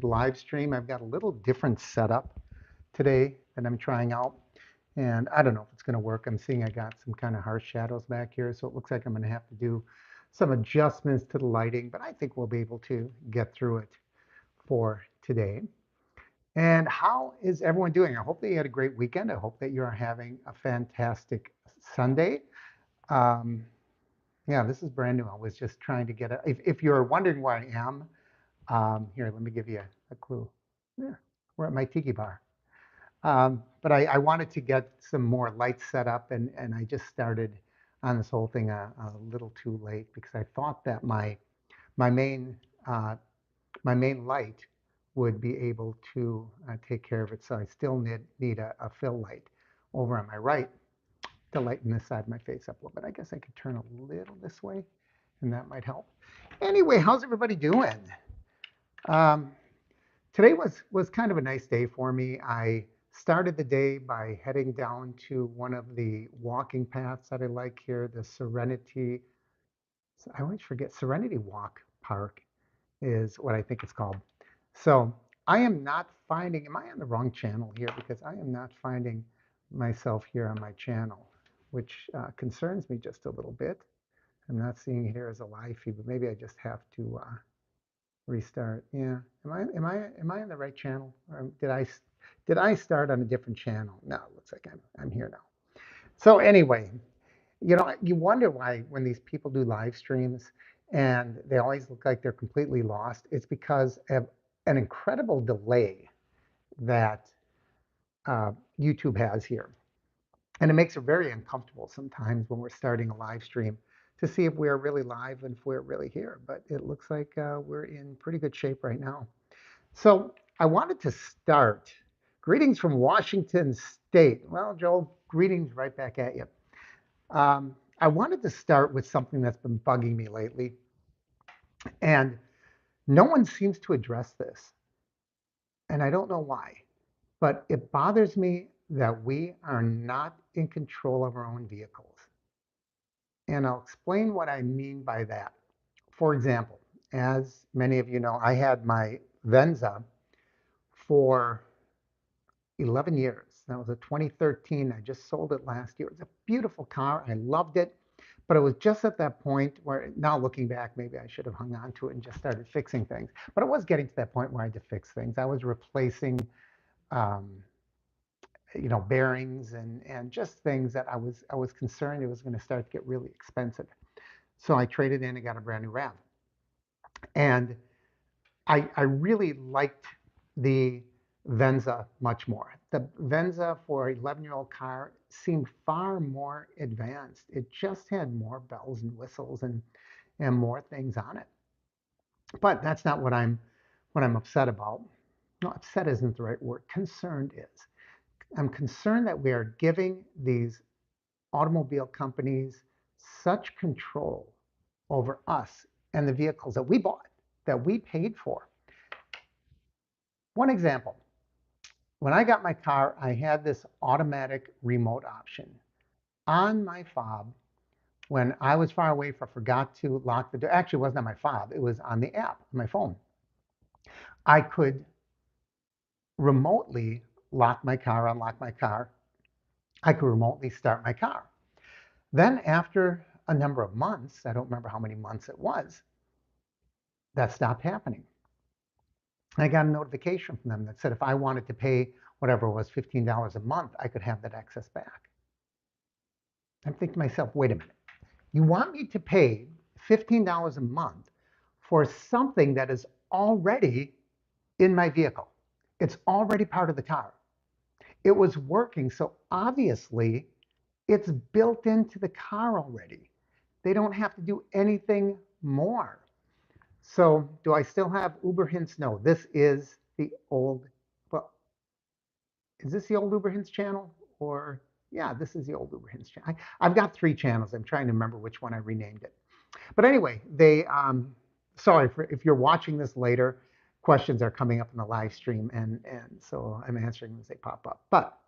to the live stream. I've got a little different setup today that I'm trying out. And I don't know if it's going to work. I'm seeing I got some kind of harsh shadows back here. So it looks like I'm going to have to do some adjustments to the lighting, but I think we'll be able to get through it for today. And how is everyone doing? I hope that you had a great weekend. I hope that you're having a fantastic Sunday. Um, yeah, this is brand new. I was just trying to get if you're wondering where I am, here, let me give you a clue. Yeah, we're at my tiki bar. But I wanted to get some more lights set up, and I just started on this whole thing a little too late because I thought that my main uh, my main light would be able to take care of it. So I still need a fill light over on my right to lighten this side of my face up a little bit. I guess I could turn a little this way, and that might help. Anyway, how's everybody doing? Um, Today was kind of a nice day for me. I started the day by heading down to one of the walking paths that I like here, the Serenity. I always forget, Serenity Walk Park is what I think it's called. So I am not finding, am I on the wrong channel here? Because I am not finding myself here on my channel, which concerns me just a little bit. I'm not seeing it here as a live feed, but maybe I just have to restart. Yeah. Am I on the right channel? Or did I start on a different channel? No, it looks like I'm here now. So anyway, you wonder why when these people do live streams and they always look like they're completely lost. It's because of an incredible delay that uh, YouTube has here. And it makes it very uncomfortable sometimes when we're starting a live stream to see if we're really live and if we're really here. But it looks like we're in pretty good shape right now. So I wanted to start. Greetings from Washington State. Well, Joel, greetings right back at you. I wanted to start with something that's been bugging me lately, and no one seems to address this. And I don't know why, but it bothers me that we are not in control of our own vehicles. And I'll explain what I mean by that. For example, as many of you know, I had my Venza for 11 years. That was a 2013. I just sold it last year. It was a beautiful car. I loved it. But it was just at that point where, now looking back, maybe I should have hung on to it and just started fixing things. But it was getting to that point where I had to fix things. I was replacing, um, bearings and just things that I was concerned it was going to start to get really expensive. So I traded in and got a brand new RAV. And I really liked the Venza much more. The Venza for an 11-year-old car seemed far more advanced. It just had more bells and whistles and more things on it. But that's not what I'm upset about. No, upset isn't the right word. Concerned is. I'm concerned that we are giving these automobile companies such control over us and the vehicles that we bought, that we paid for. One example, when I got my car, I had this automatic remote option on my fob. When I was far away, if I forgot to lock the door, actually it wasn't on my fob, it was on the app on my phone. I could remotely lock my car, unlock my car. I could remotely start my car. Then after a number of months, I don't remember how many months it was, that stopped happening. I got a notification from them that said if I wanted to pay whatever it was, $15 a month, I could have that excess back. I'm thinking to myself, wait a minute. You want me to pay $15 a month for something that is already in my vehicle? It's already part of the car. It was working, so obviously it's built into the car already. They don't have to do anything more. So do I still have Uber Hints? No, this is the old, well, is this the old Uber Hints channel? Or, yeah, this is the old Uber Hints channel. I've got 3 channels. I'm trying to remember which one I renamed it. But anyway, sorry, if you're watching this later, questions are coming up in the live stream, and so I'm answering them as they pop up. But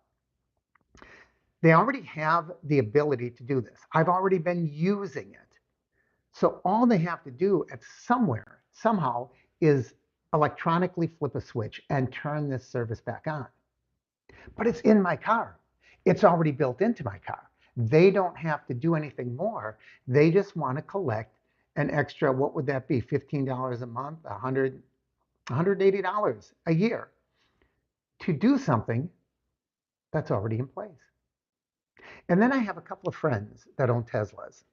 they already have the ability to do this. I've already been using it. So all they have to do at somehow, is electronically flip a switch and turn this service back on. But it's in my car. It's already built into my car. They don't have to do anything more. They just want to collect an extra, what would that be? $15 a month, $180 a year to do something that's already in place. And then I have a couple of friends that own Teslas.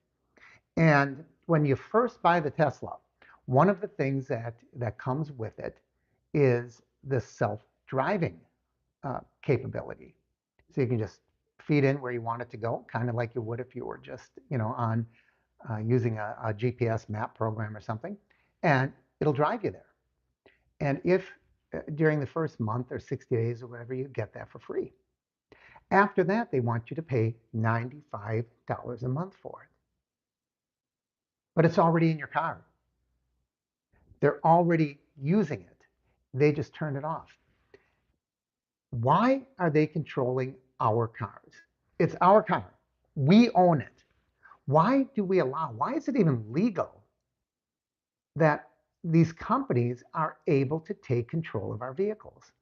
And when you first buy the Tesla, one of the things that comes with it is the self-driving capability. So you can just feed in where you want it to go, kind of like you would if you were just, on using a GPS map program or something, and it'll drive you there. And if during the first month or 60 days or whatever, you get that for free. After that, they want you to pay $95 a month for it. But it's already in your car. They're already using it. They just turn it off. Why are they controlling our cars? It's our car. We own it. Why do we allow, why is it even legal that these companies are able to take control of our vehicles?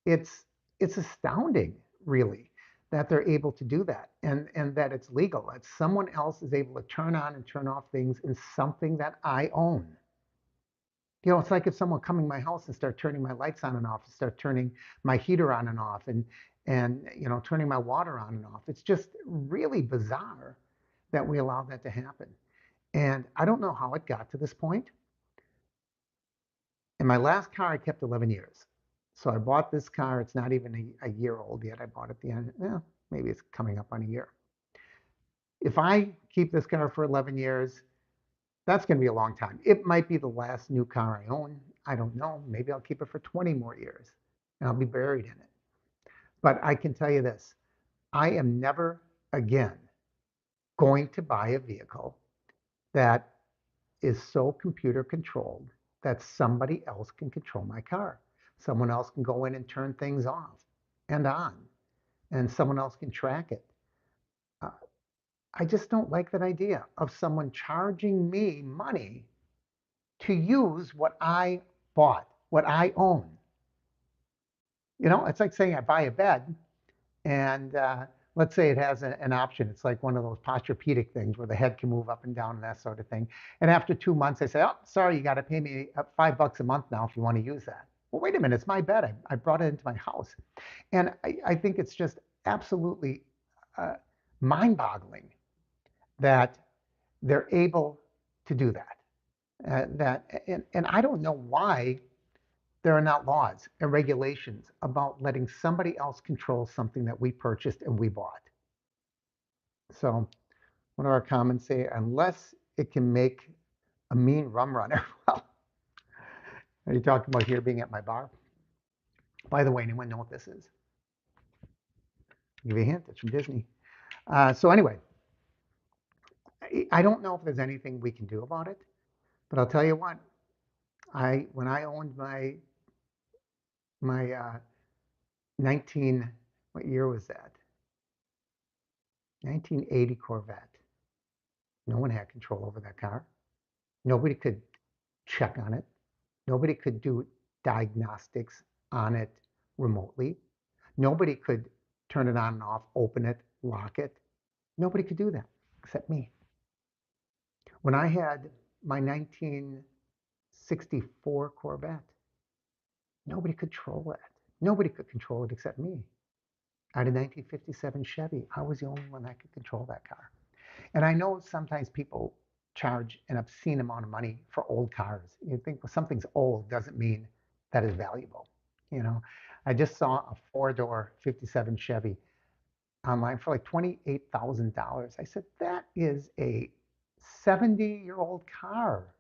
It's astounding, really, that they're able to do that and that it's legal, that someone else is able to turn on and turn off things in something that I own. It's like if someone coming to my house and start turning my lights on and off, and start turning my heater on and off, and turning my water on and off. It's just really bizarre that we allow that to happen. And I don't know how it got to this point. In my last car, I kept 11 years. So I bought this car. It's not even a year old yet. I bought it at the end. Maybe it's coming up on a year. If I keep this car for 11 years, that's going to be a long time. It might be the last new car I own. I don't know. Maybe I'll keep it for 20 more years and I'll be buried in it. But I can tell you this, I am never again going to buy a vehicle that is so computer controlled that somebody else can control my car. Someone else can go in and turn things off and on, and someone else can track it. I just don't like that idea of someone charging me money to use what I bought, what I own. It's like saying I buy a bed and let's say it has an option. It's like one of those Posturepedic things where the head can move up and down and that sort of thing. And after 2 months, I say, oh, sorry, you got to pay me $5 a month now if you want to use that. Well, wait a minute, it's my bed. I brought it into my house. And I think it's just absolutely mind-boggling that they're able to do that. And I don't know why there are not laws and regulations about letting somebody else control something that we purchased and we bought. So one of our comments say, unless it can make a mean rum runner. Well, are you talking about here being at my bar? By the way, anyone know what this is? I'll give you a hint, it's from Disney. So anyway, I don't know if there's anything we can do about it, but I'll tell you what, when I owned my what year was that? 1980 Corvette. No one had control over that car. Nobody could check on it. Nobody could do diagnostics on it remotely. Nobody could turn it on and off, open it, lock it. Nobody could do that except me. When I had my 1964 Corvette, nobody could control it. Nobody could control it except me. I had a 1957 Chevy. I was the only one that could control that car. And I know sometimes people charge an obscene amount of money for old cars. You think, well, something's old doesn't mean that is valuable. I just saw a 4-door 57 Chevy online for like $28,000. I said, that is a 70-year-old car.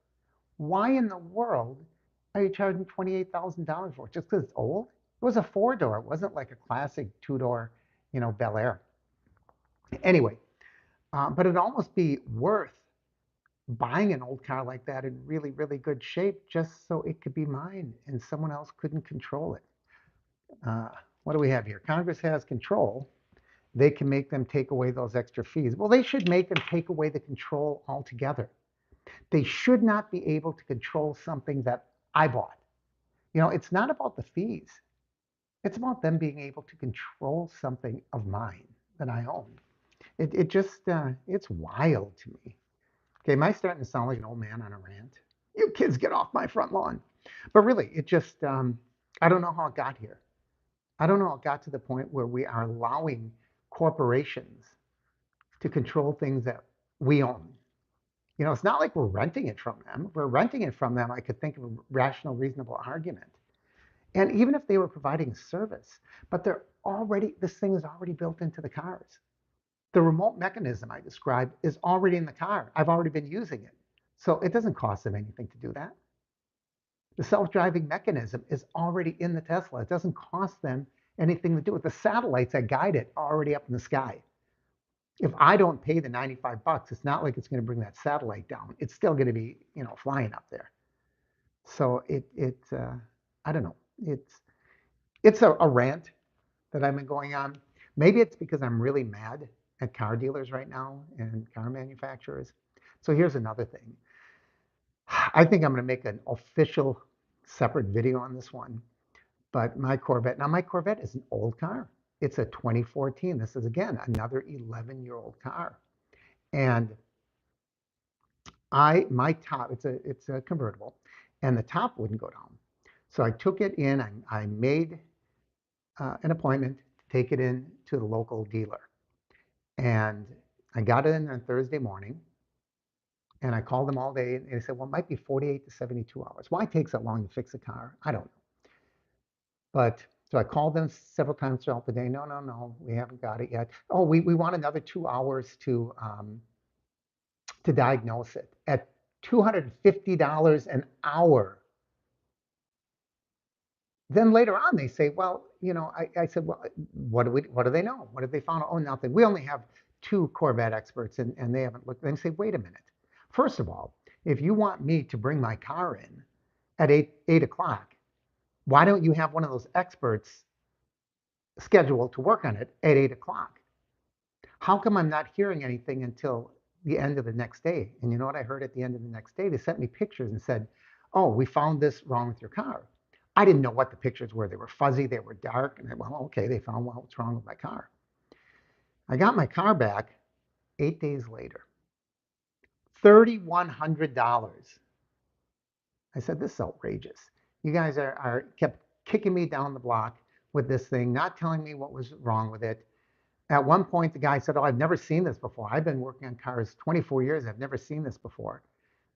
Why in the world are you charging $28,000 for it? Just because it's old? It was a 4-door. It wasn't like a classic 2-door, Bel Air. Anyway, but it'd almost be worth buying an old car like that in really, really good shape just so it could be mine and someone else couldn't control it. What do we have here? Congress has control. They can make them take away those extra fees. Well, they should make them take away the control altogether. They should not be able to control something that I bought. You know, it's not about the fees. It's about them being able to control something of mine that I own. It just, it's wild to me. Okay, am I starting to sound like an old man on a rant? You kids get off my front lawn. But really, it just, I don't know how it got here. I don't know how it got to the point where we are allowing corporations to control things that we own. You know, it's not like we're renting it from them. If we're renting it from them, I could think of a rational, reasonable argument. And even if they were providing service, but they're already, this thing is already built into the cars. The remote mechanism I described is already in the car. I've already been using it. So it doesn't cost them anything to do that. The self-driving mechanism is already in the Tesla. It doesn't cost them anything to do with the satellites that guide it already up in the sky. If I don't pay the 95 bucks, it's not like it's going to bring that satellite down. It's still going to be, you know, flying up there. So I don't know. It's a rant that I've been going on. Maybe it's because I'm really mad at car dealers right now and car manufacturers. So here's another thing. I think I'm going to make an official separate video on this one. But my Corvette, now my Corvette is an old car. It's a 2014. This is, again, another 11-year-old car. And my top, it's a convertible, and the top wouldn't go down. So I took it in, I made an appointment to take it in to the local dealer. And I got it in on Thursday morning, and I called them all day, and they said, well, it might be 48 to 72 hours. Why it takes that long to fix a car? I don't know. But so I called them several times throughout the day. No, no, no, we haven't got it yet. Oh, we want another 2 hours to diagnose it at $250 an hour. Then later on, they say, well, you know, I said, well, what do they know? What have they found? Oh, nothing. We only have 2 Corvette experts, and they haven't looked. They say, wait a minute. First of all, if you want me to bring my car in at 8 o'clock, why don't you have one of those experts scheduled to work on it at 8 o'clock? How come I'm not hearing anything until the end of the next day? And you know what I heard at the end of the next day? They sent me pictures and said, oh, we found this wrong with your car. I didn't know what the pictures were. They were fuzzy, they were dark, and well, okay, they found what's wrong with my car. I got my car back 8 days later, $3,100. I said, this is outrageous. You guys are kept kicking me down the block with this thing, not telling me what was wrong with it. At one point, the guy said, oh, I've never seen this before. I've been working on cars 24 years. I've never seen this before.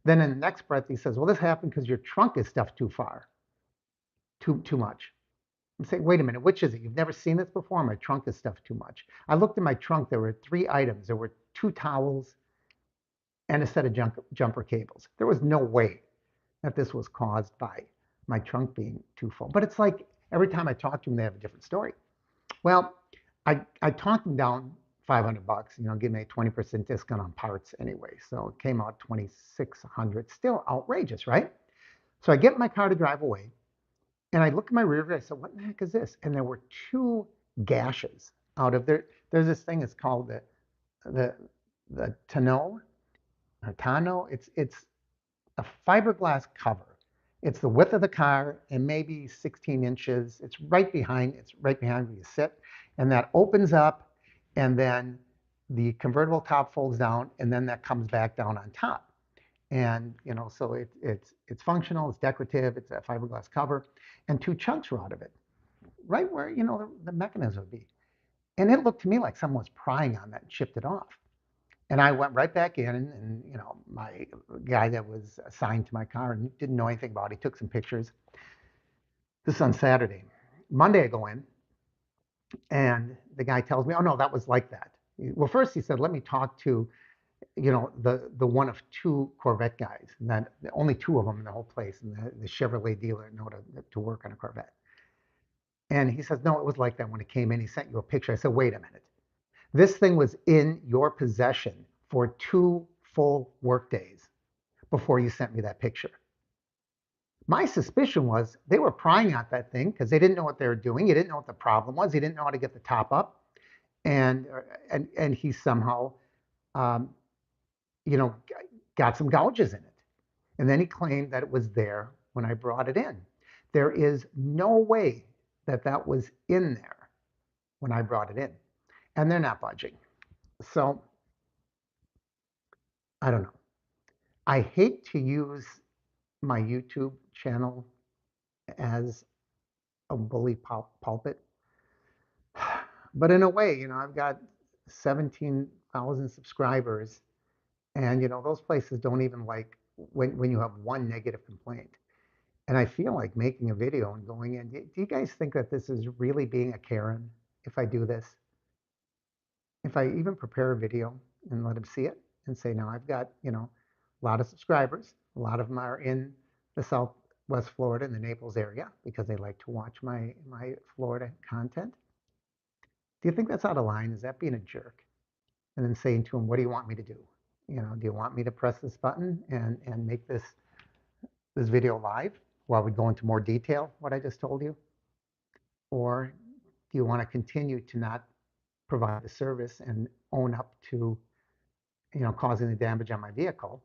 Then in the next breath, he says, well, this happened because your trunk is stuffed too far, too much. I'm saying, wait a minute, which is it? You've never seen this before? My trunk is stuffed too much. I looked in my trunk. There were 3 items. There were 2 towels and a set of jumper cables. There was no way that this was caused by my trunk being too full. But it's like every time I talk to them, they have a different story. Well, I talked them down 500 bucks, you know, give me a 20% discount on parts anyway. So it came out 2,600, still outrageous, right? So I get my car to drive away, and I look at my rear view. I said, what in the heck is this? And there were 2 gashes out of there. There's this thing, it's called the tonneau, or tonneau. It's a fiberglass cover. It's the width of the car and maybe 16 inches. It's right behind where you sit. And that opens up, and then the convertible top folds down, and then that comes back down on top. And, you know, so it's functional, it's decorative, it's a fiberglass cover, and 2 chunks were out of it, right where, you know, the mechanism would be. And it looked to me like someone was prying on that and chipped it off. And I went right back in, and you know, my guy that was assigned to my car and didn't know anything about it, he took some pictures. This is on Saturday. Monday I go in, and the guy tells me, oh no, that was like that. Well, first he said, let me talk to, you know, the one of 2 Corvette guys, and then only 2 of them in the whole place, and the Chevrolet dealer know to work on a Corvette. And he says, no, it was like that when it came in. He sent you a picture. I said, wait a minute. This thing was in your possession for 2 full work days before you sent me that picture. My suspicion was they were prying at that thing because they didn't know what they were doing. He didn't know what the problem was. He didn't know how to get the top up, and he somehow, um, you know, got some gouges in it. And then he claimed that it was there when I brought it in. There is no way that that was in there when I brought it in, and they're not budging. So I don't know. I hate to use my YouTube channel as a bully pulpit, but in a way, I've got 17,000 subscribers, and those places don't even like when you have one negative complaint. And I feel like making a video and going in. Do you guys think that this is really being a Karen if I do this? If I even prepare a video and let them see it and say, now I've got, a lot of subscribers. A lot of them are in the Southwest Florida and the Naples area because they like to watch my Florida content. Do you think that's out of line? Is that being a jerk? And then saying to them, what do you want me to do? Do you want me to press this button and make this video live while we go into more detail what I just told you? Or do you want to continue to not provide the service and own up to, causing the damage on my vehicle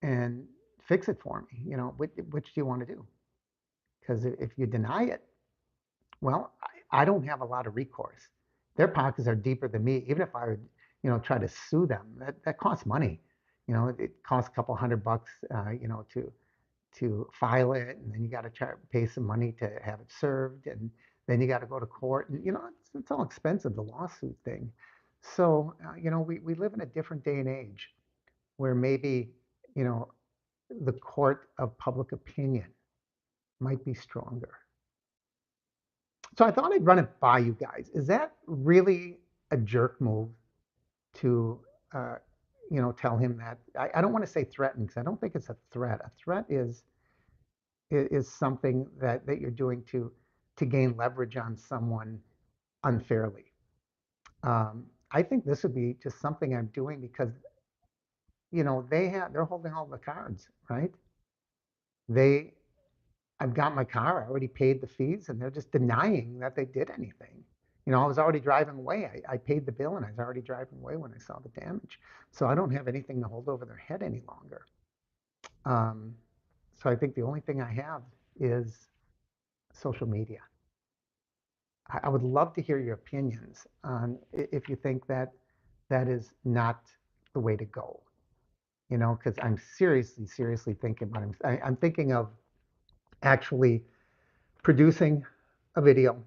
and fix it for me? Which do you want to do? Because if you deny it, well, I don't have a lot of recourse. Their pockets are deeper than me. Even if I would, try to sue them, that costs money. It costs a couple $100, to file it, and then you got to pay some money to have it served, and then you got to go to court, and it's all expensive, the lawsuit thing. So we live in a different day and age where maybe you know the court of public opinion might be stronger. So I thought I'd run it by you guys. Is that really a jerk move to uh, tell him that? I don't want to say threaten, because I don't think it's a threat. A threat is something that you're doing to gain leverage on someone unfairly. I think this would be just something I'm doing because they're holding all the cards, right? They I've got my car, I already paid the fees, and they're just denying that they did anything. I was already driving away. I paid the bill and I was already driving away when I saw the damage. So I don't have anything to hold over their head any longer. Um, so I think the only thing I have is social media. I would love to hear your opinions on if you think that that is not the way to go. Because I'm seriously thinking about it. I'm thinking of actually producing a video,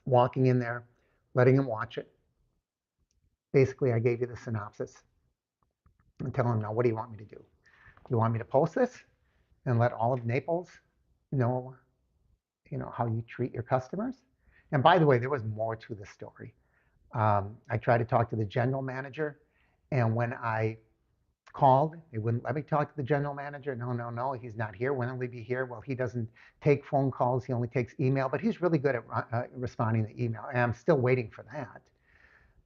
walking in there, letting him watch it. Basically, I gave you the synopsis and tell him, now, what do you want me to do? You want me to post this and let all of Naples know, how you treat your customers? And by the way, there was more to the story. I tried to talk to the general manager, and when I called, they wouldn't let me talk to the general manager. No, he's not here. When will he be here? Well, he doesn't take phone calls. He only takes email, but he's really good at responding to email, and I'm still waiting for that.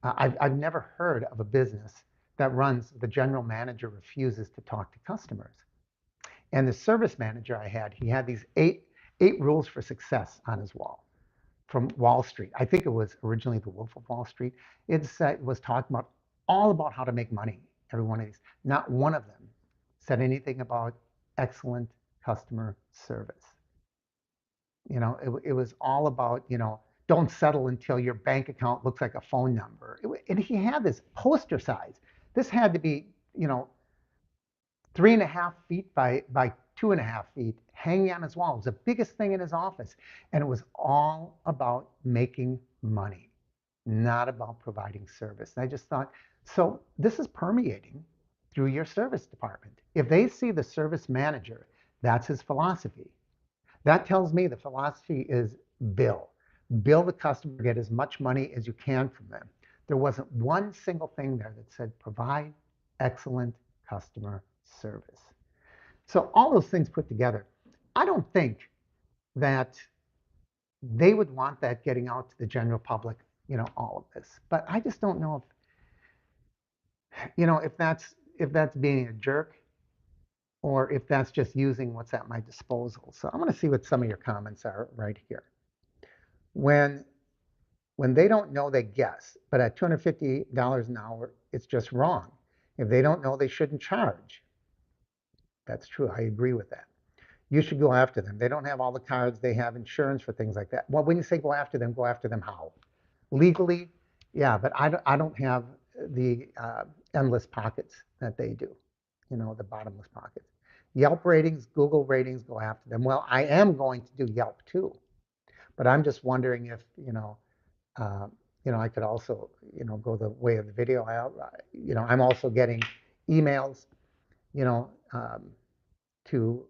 I've never heard of a business that runs, the general manager refuses to talk to customers. And the service manager I had, he had these eight rules for success on his wall from Wall Street. I think it was originally the Wolf of Wall Street. It was talking about all about how to make money. Every one of these. Not one of them said anything about excellent customer service. It was all about, don't settle until your bank account looks like a phone number. And he had this poster size. This had to be, 3.5 feet by 2.5 feet hanging on his wall. It was the biggest thing in his office. And it was all about making money, not about providing service. And I just thought, so this is permeating through your service department. If they see the service manager, that's his philosophy. That tells me the philosophy is bill. Bill the customer, get as much money as you can from them. There wasn't one single thing there that said provide excellent customer service. So all those things put together, I don't think that they would want that getting out to the general public, all of this. But I just don't know if that's being a jerk or if that's just using what's at my disposal. So I'm going to see what some of your comments are right here. When they don't know, they guess, but at $250 an hour, it's just wrong. If they don't know, they shouldn't charge. That's true. I agree with that. you should go after them. They don't have all the cards. They have insurance for things like that. Well, when you say go after them how? Legally, yeah, but I don't have the endless pockets that they do, the bottomless pockets. Yelp ratings, Google ratings, go after them. Well, I am going to do Yelp too, but I'm just wondering if, uh, I could also, go the way of the video. I'm also getting emails, you know, um, to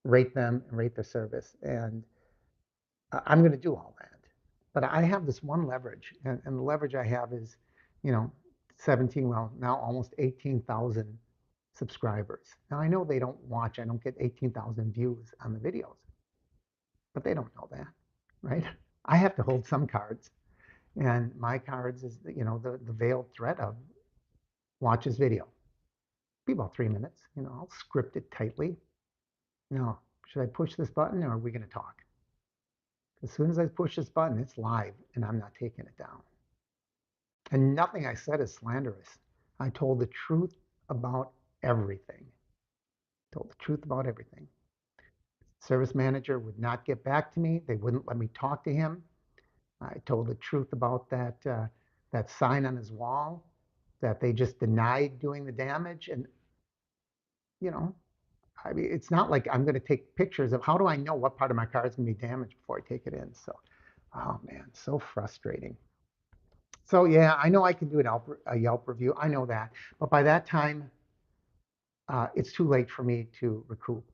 rate them and rate their service. And I'm going to do all that. But I have this one leverage, and the leverage I have is, you know, 17, well, now almost 18,000 subscribers. Now I know they don't watch, I don't get 18,000 views on the videos, but they don't know that, right? I have to hold some cards, and my cards is, the veiled threat of watch this video. Be about 3 minutes, I'll script it tightly. Now, should I push this button or are we going to talk? As soon as I push this button, it's live and I'm not taking it down. And nothing I said is slanderous. I told the truth about everything. Told the truth about everything. Service manager would not get back to me. They wouldn't let me talk to him. I told the truth about that sign on his wall, that they just denied doing the damage. And, you know, I mean, it's not like I'm going to take pictures of how do I know what part of my car is going to be damaged before I take it in. So, oh man, so frustrating. So yeah, I know I can do a Yelp review. I know that, but by that time, it's too late for me to recoup.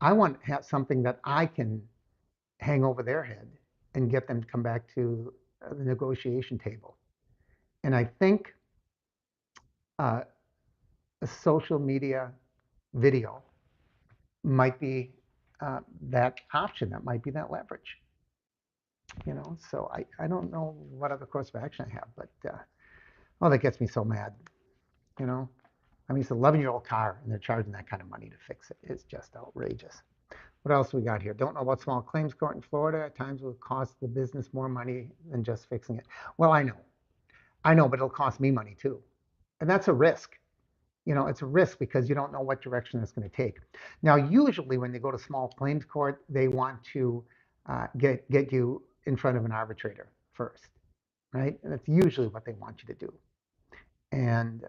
I want to have something that I can hang over their head and get them to come back to the negotiation table. And I think uh, a social media video might be that option. That might be that leverage. So I don't know what other course of action I have, but oh, that gets me so mad. You know, I mean, it's an 11-year-old car and they're charging that kind of money to fix it. It's just outrageous. What else we got here? Don't know about small claims court in Florida. At times will cost the business more money than just fixing it. Well, I know, but it'll cost me money too. And that's a risk. It's a risk because you don't know what direction it's going to take. Now, usually when they go to small claims court, they want to get you in front of an arbitrator first, right? And that's usually what they want you to do. And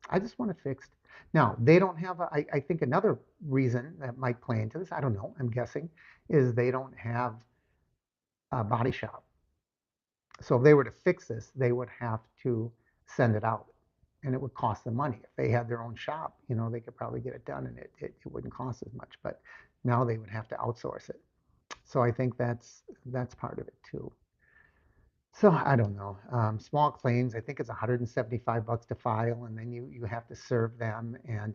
I just want it fixed. Now, they don't have, I think another reason that might play into this, I don't know, I'm guessing, is they don't have a body shop. So if they were to fix this, they would have to send it out and it would cost them money. If they had their own shop, they could probably get it done and it wouldn't cost as much. But now they would have to outsource it. So I think that's part of it too. So I don't know. Small claims, I think it's $175 to file, and then you have to serve them. And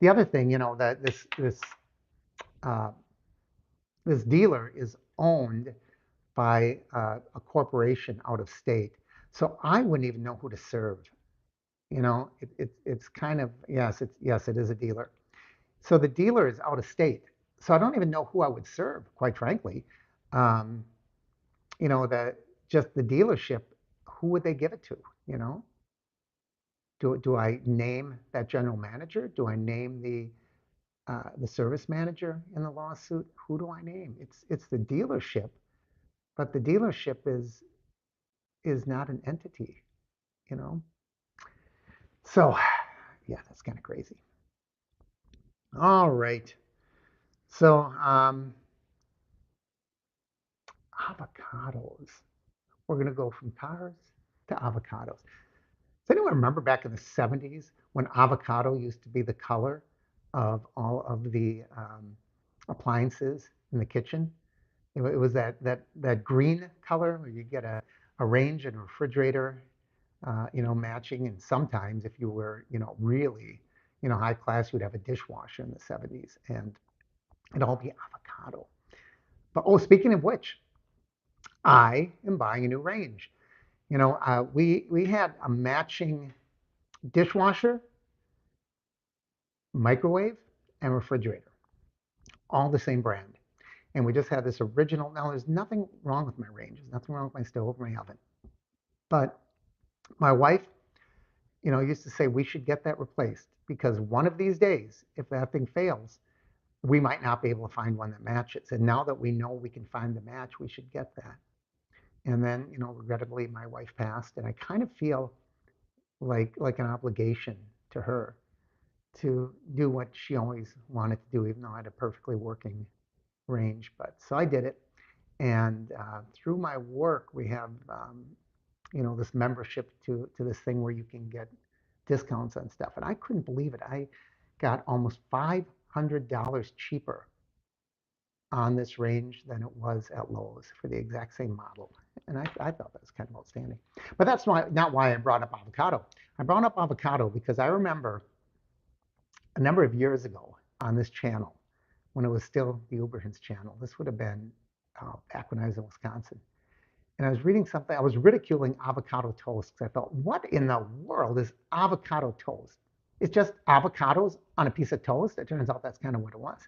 the other thing, that uh, this dealer is owned by a corporation out of state, so I wouldn't even know who to serve. It's kind of yes, it is a dealer. So the dealer is out of state, so I don't even know who I would serve, quite frankly. Um, that just the dealership, who would they give it to? You know, do I name that general manager? Do I name the service manager in the lawsuit? Who do I name? It's the dealership, but the dealership is not an entity. You know, so yeah, that's kind of crazy. All right, so avocados. We're going to go from cars to avocados. Does anyone remember back in the 70s when avocado used to be the color of all of the appliances in the kitchen? It was that green color where you get a range and a refrigerator, matching. And sometimes if you were, really, high class, you'd have a dishwasher in the 70s and it'd all be avocado. But oh, speaking of which, I am buying a new range. We had a matching dishwasher, microwave, and refrigerator, all the same brand. And we just had this original. Now, there's nothing wrong with my range. There's nothing wrong with my stove, my oven. But my wife, used to say we should get that replaced because one of these days, if that thing fails, we might not be able to find one that matches. And now that we know we can find the match, we should get that. And then, regrettably, my wife passed, and I kind of feel like an obligation to her to do what she always wanted to do, even though I had a perfectly working range. But so I did it, and through my work, we have this membership to this thing where you can get discounts on stuff, and I couldn't believe it. I got almost $500 cheaper on this range than it was at Lowe's for the exact same model. And I thought that was kind of outstanding. But that's not why I brought up avocado. I brought up avocado because I remember a number of years ago on this channel, when it was still the Uberhins channel, this would have been back when I was in Wisconsin. And I was reading something, I was ridiculing avocado toast because I thought, what in the world is avocado toast? It's just avocados on a piece of toast. It turns out that's kind of what it was.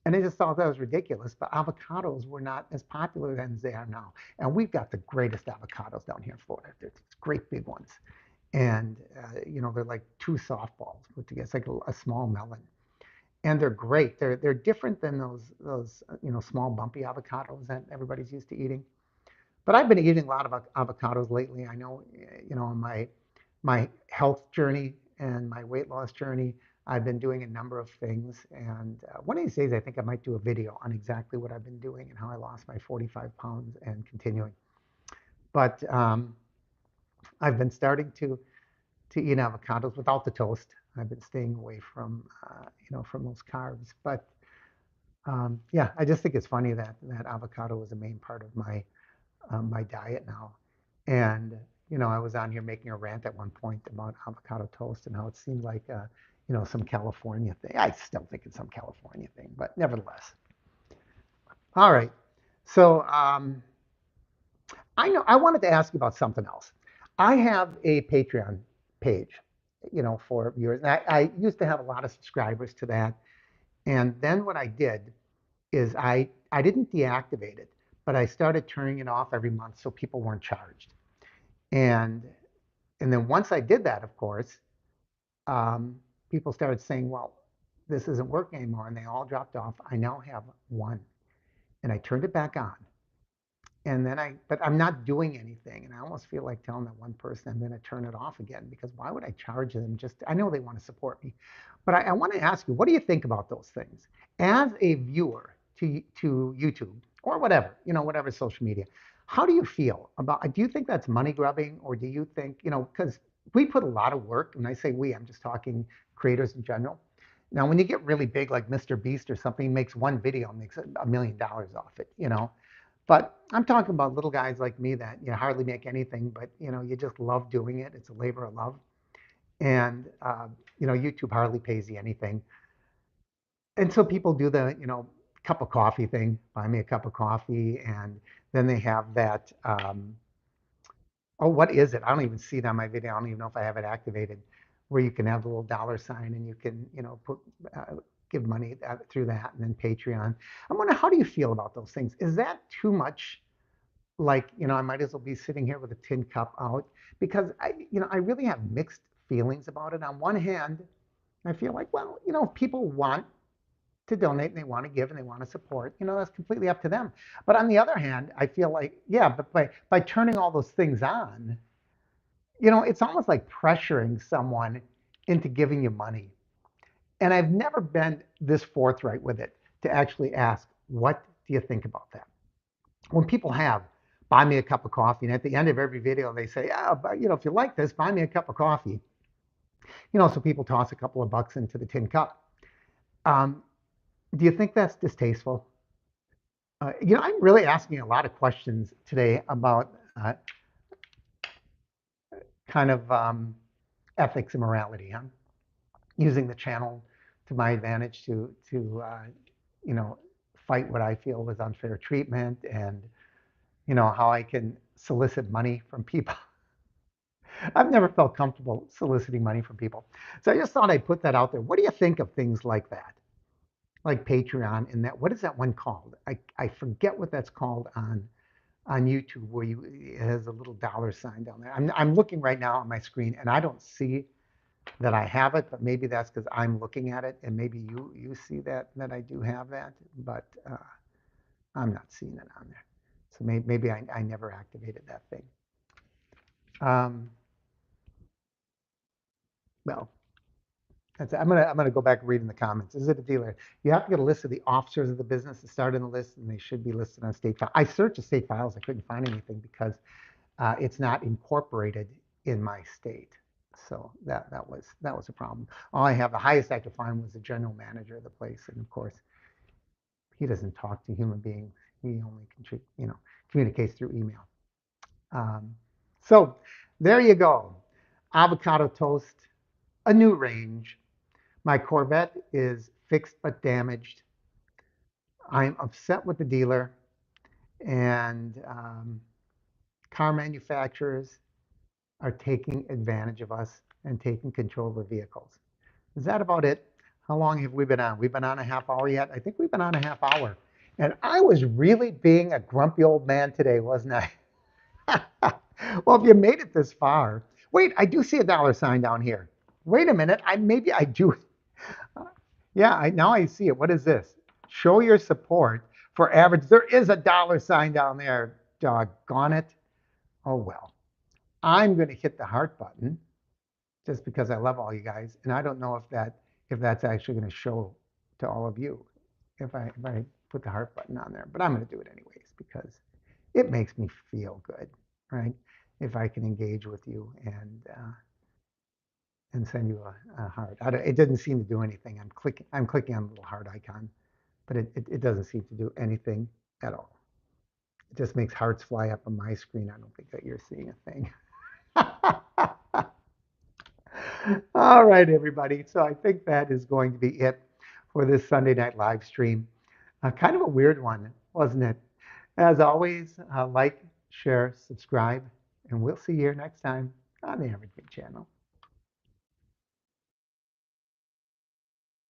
And I just thought that was ridiculous, but avocados were not as popular then as they are now. And we've got the greatest avocados down here in Florida. They're great big ones. And, they're like two softballs put together. It's like a small melon. And they're great. They're different than those small bumpy avocados that everybody's used to eating. But I've been eating a lot of avocados lately. I know, on my health journey and my weight loss journey, I've been doing a number of things. And one of these days, I think I might do a video on exactly what I've been doing and how I lost my 45 pounds and continuing. But I've been starting to eat avocados without the toast. I've been staying away from those carbs. But yeah, I just think it's funny that avocado is a main part of my diet now. And I was on here making a rant at one point about avocado toast and how it seemed like some California thing. I still think it's some California thing, but nevertheless. All right. So I wanted to ask you about something else. I have a Patreon page, for viewers. And I used to have a lot of subscribers to that. And then what I did is I didn't deactivate it, but I started turning it off every month so people weren't charged. And and then once I did that, of course, um, people started saying, well, this isn't working anymore, and they all dropped off. I now have one, and I turned it back on. And then but I'm not doing anything. And I almost feel like telling that one person I'm going to turn it off again, because why would I charge them? I know they want to support me. But I want to ask you, what do you think about those things? As a viewer to YouTube or whatever, whatever social media, how do you feel about, do you think that's money grubbing, or do you think, because we put a lot of work, and I say we, I'm just talking creators in general. Now, when you get really big, like Mr. Beast or something, he makes one video and makes $1 million off it. But I'm talking about little guys like me that hardly make anything, but you just love doing it. It's a labor of love, and YouTube hardly pays you anything. And so people do the cup of coffee thing, buy me a cup of coffee, and then they have that. Oh, what is it? I don't even see it on my video. I don't even know if I have it activated, where you can have the little dollar sign and you can put give money through that, and then Patreon. I'm wondering, how do you feel about those things? Is that too much? Like, I might as well be sitting here with a tin cup out, because I really have mixed feelings about it. On one hand, I feel like, well, if people want to donate and they want to give and they want to support, that's completely up to them. But on the other hand, I feel like, yeah, but by turning all those things on, it's almost like pressuring someone into giving you money. And I've never been this forthright with it to actually ask, what do you think about that? When people have, buy me a cup of coffee, and at the end of every video they say, yeah, but if you like this, buy me a cup of coffee. So people toss a couple of bucks into the tin cup. Do you think that's distasteful? I'm really asking a lot of questions today about kind of ethics and morality. I'm using the channel to my advantage to fight what I feel was unfair treatment, and how I can solicit money from people. I've never felt comfortable soliciting money from people. So I just thought I'd put that out there. What do you think of things like that? Like Patreon, and what is that one called? I forget what that's called on YouTube, where it has a little dollar sign down there. I'm looking right now on my screen, and I don't see that I have it, but maybe that's because I'm looking at it, and maybe you see that I do have that, but I'm not seeing it on there. So maybe I never activated that thing. Um, well, I'm gonna go back and read in the comments. Is it a dealer? You have to get a list of the officers of the business to start in the list, and they should be listed on state file. I searched the state files. I couldn't find anything because it's not incorporated in my state. So that was a problem. All I have, the highest I could find was the general manager of the place, and of course, he doesn't talk to human beings. He only communicates through email. Um, so there you go. Avocado toast, a new range. My Corvette is fixed but damaged. I'm upset with the dealer and car manufacturers are taking advantage of us and taking control of the vehicles. Is that about it? How long have we been on? We've been on a half hour yet? I think we've been on a half hour. And I was really being a grumpy old man today, wasn't I? Well, if you made it this far, wait, I do see a dollar sign down here. Wait a minute, maybe I do. Yeah, now I see it. What is this? Show your support for average. There is a dollar sign down there. Doggone it. Oh well. I'm going to hit the heart button just because I love all you guys, and I don't know if that's actually going to show to all of you if I put the heart button on there, but I'm going to do it anyways because it makes me feel good, right? If I can engage with you and send you a heart. It doesn't seem to do anything. I'm clicking on the little heart icon, but it doesn't seem to do anything at all. It just makes hearts fly up on my screen. I don't think that you're seeing a thing. All right, everybody. So I think that is going to be it for this Sunday night live stream. Kind of a weird one, wasn't it? As always, like, share, subscribe, and we'll see you here next time on the Average Big Channel.